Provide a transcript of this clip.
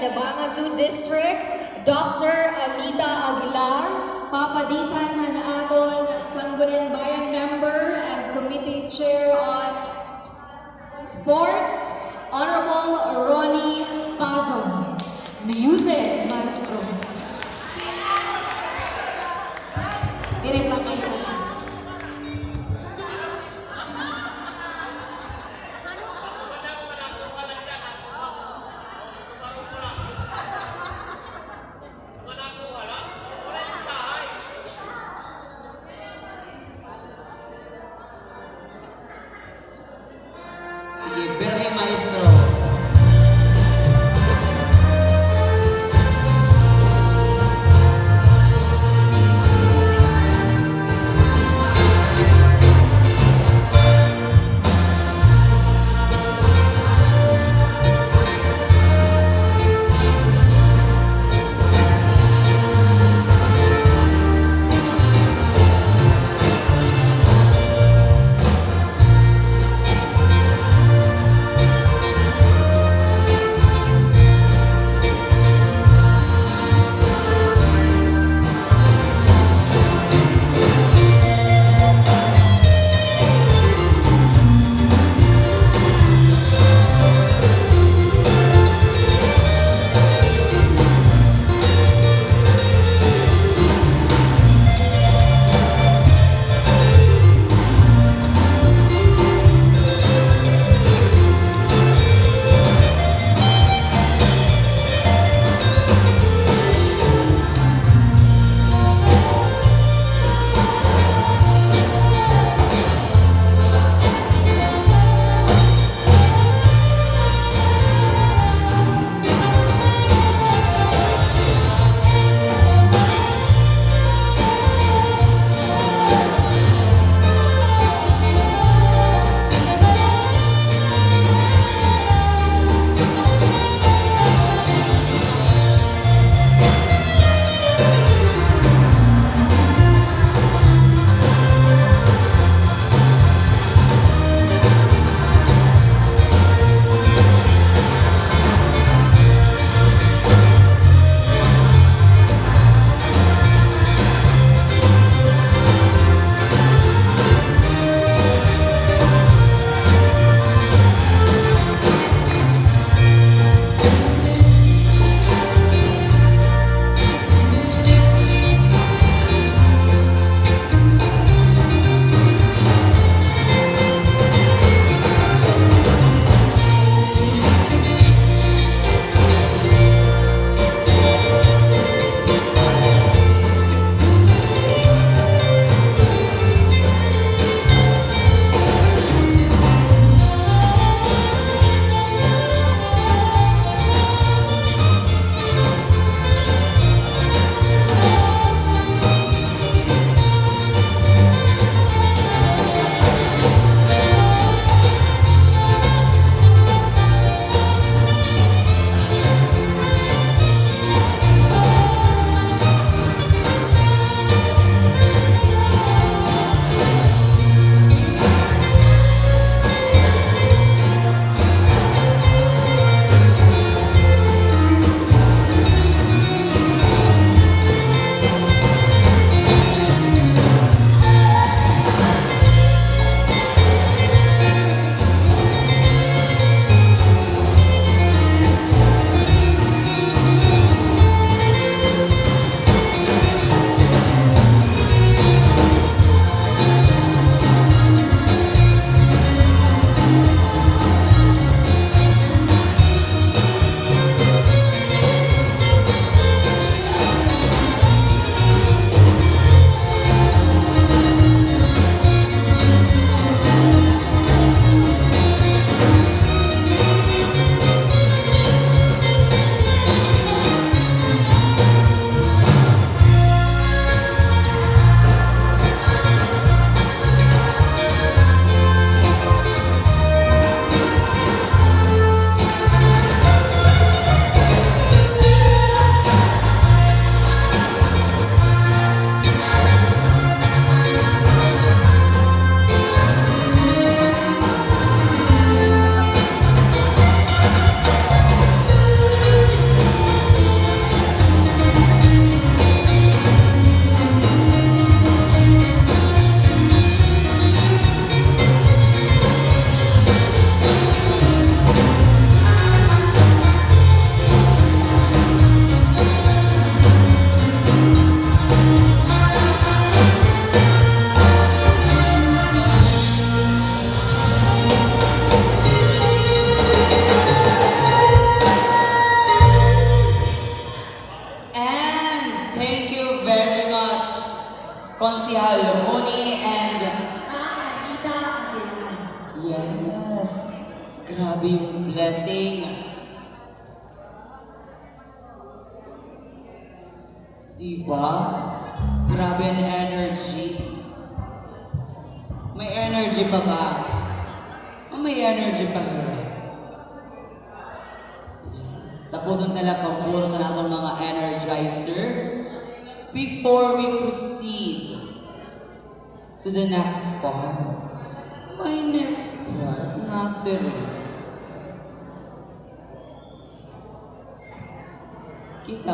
Hinabangan 2 District, Dr. Anita Aguilar, papadisan na aton Sangguniang Bayan Member and Committee Chair on Sports, Honorable Ronnie Pazo. Music, Maestro. Direct lang kayo. Sige, pero kay Maestro. Councilor Moni and Anita Aguilar. yes, grabe yung blessing. Diba? Grabe ang energy. May energy pa ba? May energy pa ba? Yes. Tapos ang puro na natin mga energizer before we proceed to the next part. My next part, Nasir. Kita